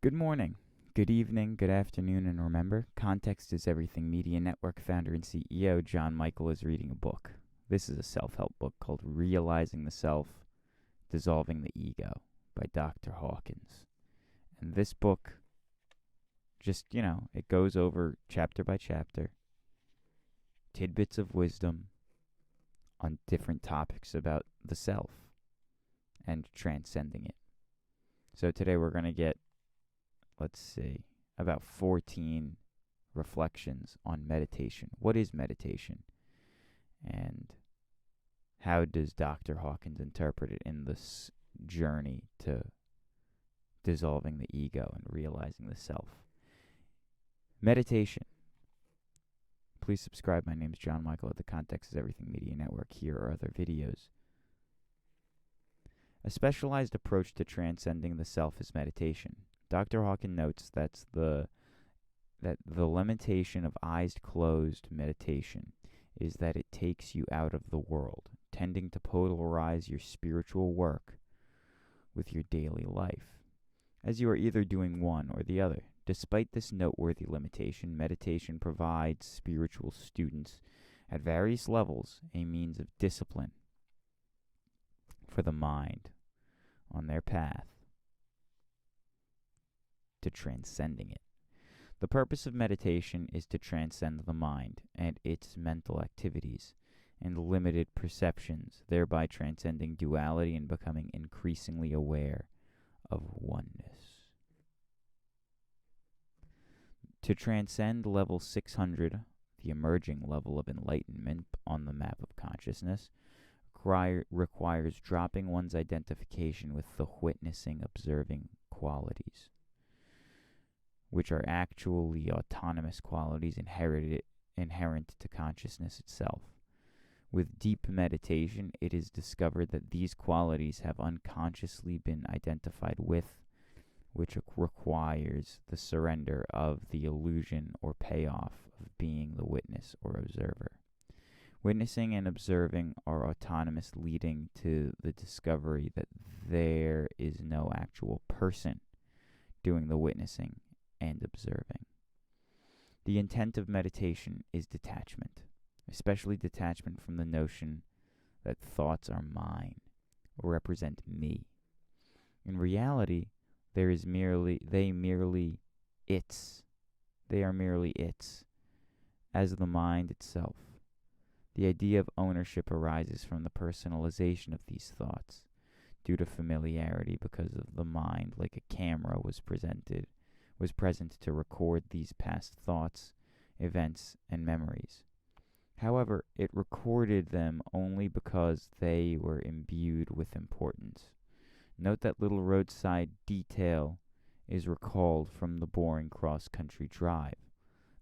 Good morning, good evening, good afternoon, and remember, Context is Everything Media Network founder and CEO John Michael is reading a book. This is a self-help book called Realizing the Self, Dissolving the Ego by Dr. Hawkins. And this book just, it goes over chapter by chapter, tidbits of wisdom on different topics about the self and transcending it. So today we're going to get about 14 reflections on meditation. What is meditation? And how does Dr. Hawkins interpret it in this journey to dissolving the ego and realizing the self? Meditation. Please subscribe. My name is John Michael at the Context is Everything Media Network. Here are other videos. A specialized approach to transcending the self is meditation. Dr. Hawkins notes that the limitation of eyes-closed meditation is that it takes you out of the world, tending to polarize your spiritual work with your daily life, as you are either doing one or the other. Despite this noteworthy limitation, meditation provides spiritual students at various levels a means of discipline for the mind on their path to transcending it. The purpose of meditation is to transcend the mind and its mental activities and limited perceptions, thereby transcending duality and becoming increasingly aware of oneness. To transcend level 600, the emerging level of enlightenment on the map of consciousness, requires dropping one's identification with the witnessing, observing qualities, which are actually autonomous qualities inherent to consciousness itself. With deep meditation, it is discovered that these qualities have unconsciously been identified with, which requires the surrender of the illusion or payoff of being the witness or observer. Witnessing and observing are autonomous, leading to the discovery that there is no actual person doing the witnessing and observing. The intent of meditation is detachment, especially detachment from the notion that thoughts are mine or represent me. In reality, they are merely its, as the mind itself. The idea of ownership arises from the personalization of these thoughts, due to familiarity, because of the mind, like a camera, was present to record these past thoughts, events, and memories. However, it recorded them only because they were imbued with importance. Note that little roadside detail is recalled from the boring cross-country drive.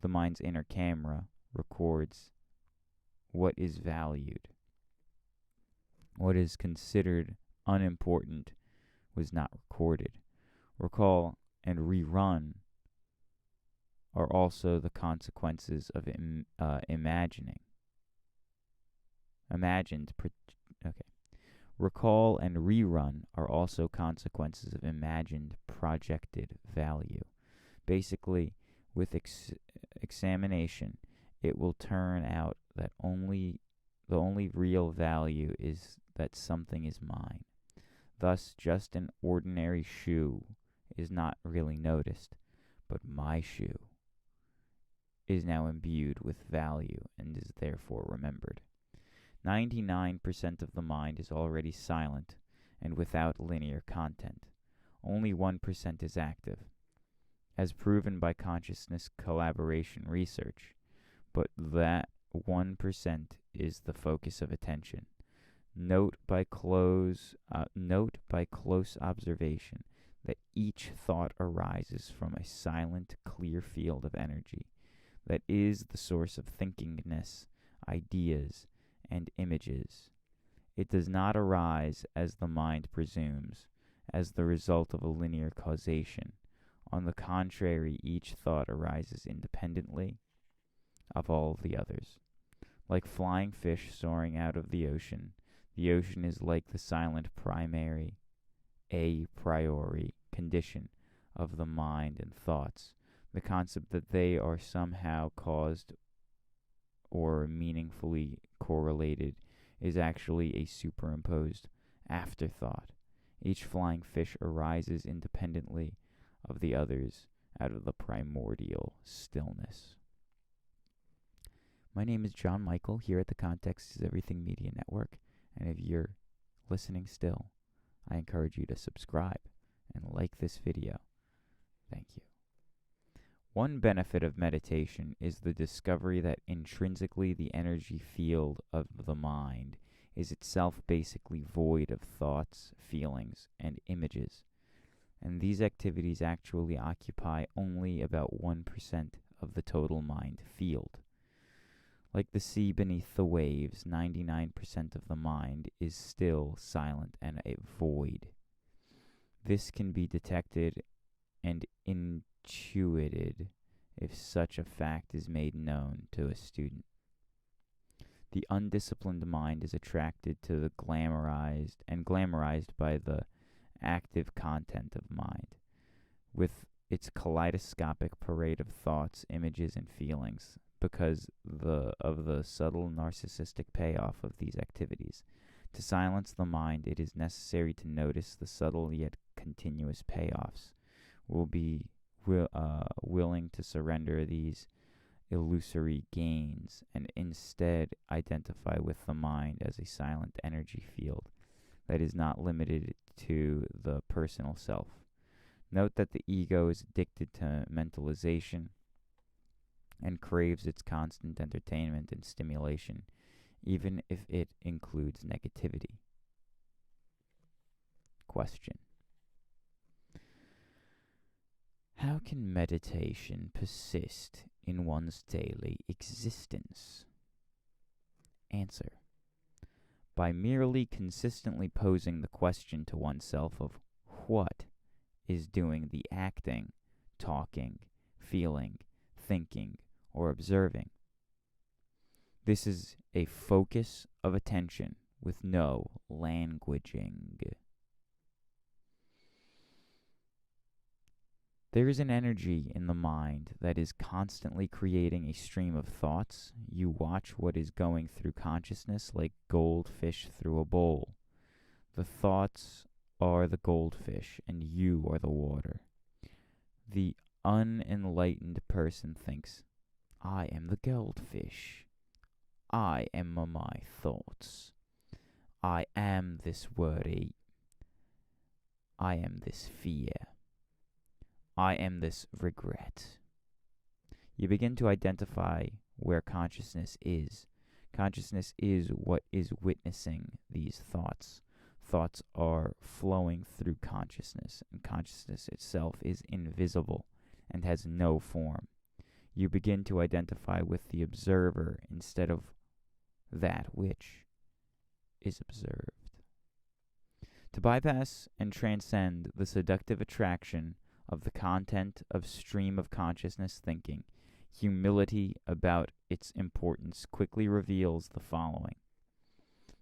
The mind's inner camera records what is valued. What is considered unimportant was not recorded. Recall and rerun are also the consequences of imagining. Recall and rerun are also consequences of imagined projected value. Basically, with examination, it will turn out that the only real value is that something is mine. Thus, just an ordinary shoe is not really noticed, but my shoe is now imbued with value and is therefore remembered. 99% of the mind is already silent and without linear content. Only 1% is active, as proven by consciousness collaboration research, but that 1% is the focus of attention. Note by close observation that each thought arises from a silent, clear field of energy that is the source of thinkingness, ideas, and images. It does not arise, as the mind presumes, as the result of a linear causation. On the contrary, each thought arises independently of all the others. Like flying fish soaring out of the ocean is like the silent primary, a priori condition of the mind and thoughts. The concept that they are somehow caused or meaningfully correlated is actually a superimposed afterthought. Each flying fish arises independently of the others out of the primordial stillness. My name is John Michael here at the Context is Everything Media Network, and if you're listening still, I encourage you to subscribe and like this video. Thank you. One benefit of meditation is the discovery that intrinsically the energy field of the mind is itself basically void of thoughts, feelings, and images, and these activities actually occupy only about 1% of the total mind field. Like the sea beneath the waves, 99% of the mind is still silent and a void. This can be detected and intuited if such a fact is made known to a student. The undisciplined mind is attracted to the glamorized by the active content of mind, with its kaleidoscopic parade of thoughts, images, and feelings, because of the subtle narcissistic payoff of these activities. To silence the mind, it is necessary to notice the subtle yet continuous payoffs. Willing to surrender these illusory gains and instead identify with the mind as a silent energy field that is not limited to the personal self. Note that the ego is addicted to mentalization and craves its constant entertainment and stimulation, even if it includes negativity. Question: how can meditation persist in one's daily existence? Answer: by merely consistently posing the question to oneself of what is doing the acting, talking, feeling, thinking, or observing. This is a focus of attention with no languaging. There is an energy in the mind that is constantly creating a stream of thoughts. You watch what is going through consciousness like goldfish through a bowl. The thoughts are the goldfish, and you are the water. The unenlightened person thinks, I am the goldfish. I am my thoughts. I am this worry. I am this fear. I am this regret. You begin to identify where consciousness is. Consciousness is what is witnessing these thoughts. Thoughts are flowing through consciousness, and consciousness itself is invisible and has no form. You begin to identify with the observer instead of that which is observed. To bypass and transcend the seductive attraction of the content of stream of consciousness thinking, humility about its importance quickly reveals the following: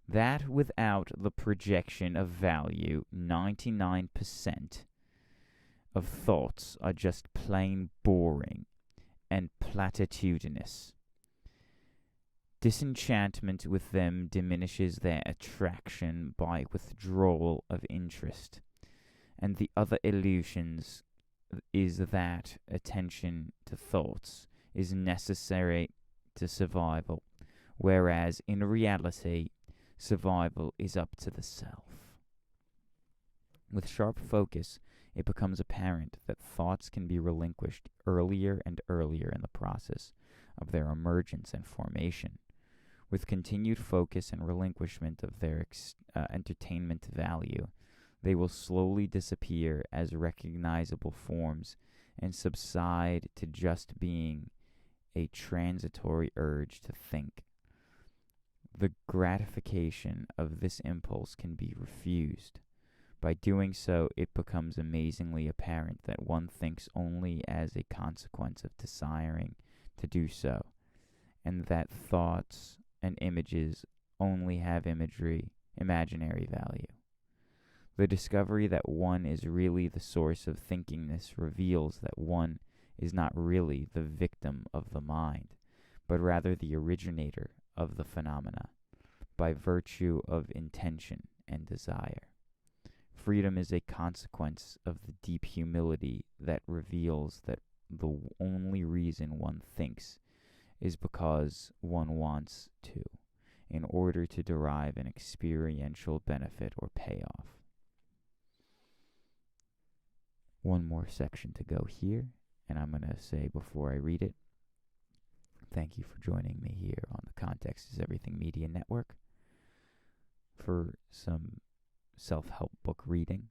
that without the projection of value, 99% of thoughts are just plain boring and platitudinous. Disenchantment with them diminishes their attraction by withdrawal of interest, and the other illusions is that attention to thoughts is necessary to survival, whereas in reality, survival is up to the self. With sharp focus, it becomes apparent that thoughts can be relinquished earlier and earlier in the process of their emergence and formation. With continued focus and relinquishment of their entertainment value, they will slowly disappear as recognizable forms and subside to just being a transitory urge to think. The gratification of this impulse can be refused. By doing so, it becomes amazingly apparent that one thinks only as a consequence of desiring to do so, and that thoughts and images only have imaginary value. The discovery that one is really the source of thinkingness reveals that one is not really the victim of the mind, but rather the originator of the phenomena, by virtue of intention and desire. Freedom is a consequence of the deep humility that reveals that the only reason one thinks is because one wants to, in order to derive an experiential benefit or payoff. One more section to go here, and I'm going to say before I read it, thank you for joining me here on the Context is Everything Media Network for some self-help book reading.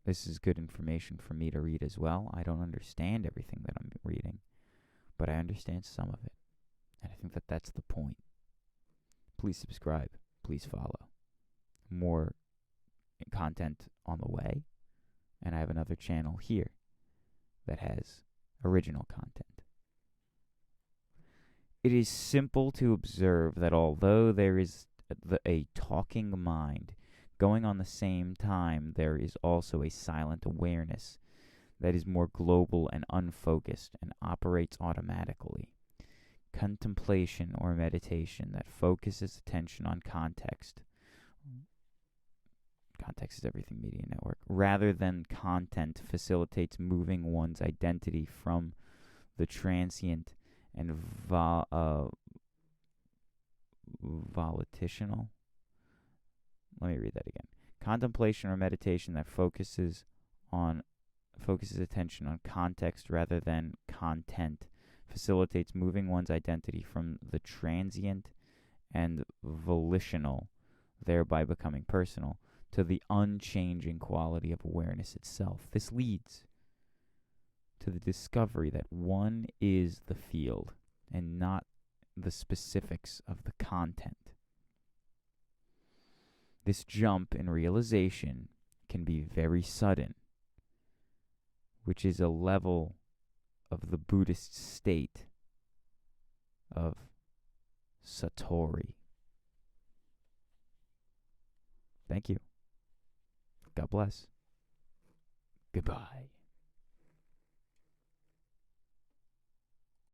This is good information for me to read as well. I don't understand everything that I'm reading, but I understand some of it, and I think that that's the point. Please subscribe. Please follow. More content on the way, and I have another channel here that has original content. It is simple to observe that although there is a talking mind going on the same time, there is also a silent awareness that is more global and unfocused and operates automatically. Contemplation or meditation that focuses attention on context is Everything Media Network, rather than content, facilitates moving one's identity from the transient and volitional. Let me read that again. Contemplation or meditation that focuses attention on context rather than content facilitates moving one's identity from the transient and volitional, thereby becoming personal, to the unchanging quality of awareness itself. This leads to the discovery that one is the field and not the specifics of the content. This jump in realization can be very sudden, which is a level of the Buddhist state of Satori. Thank you. God bless. Goodbye.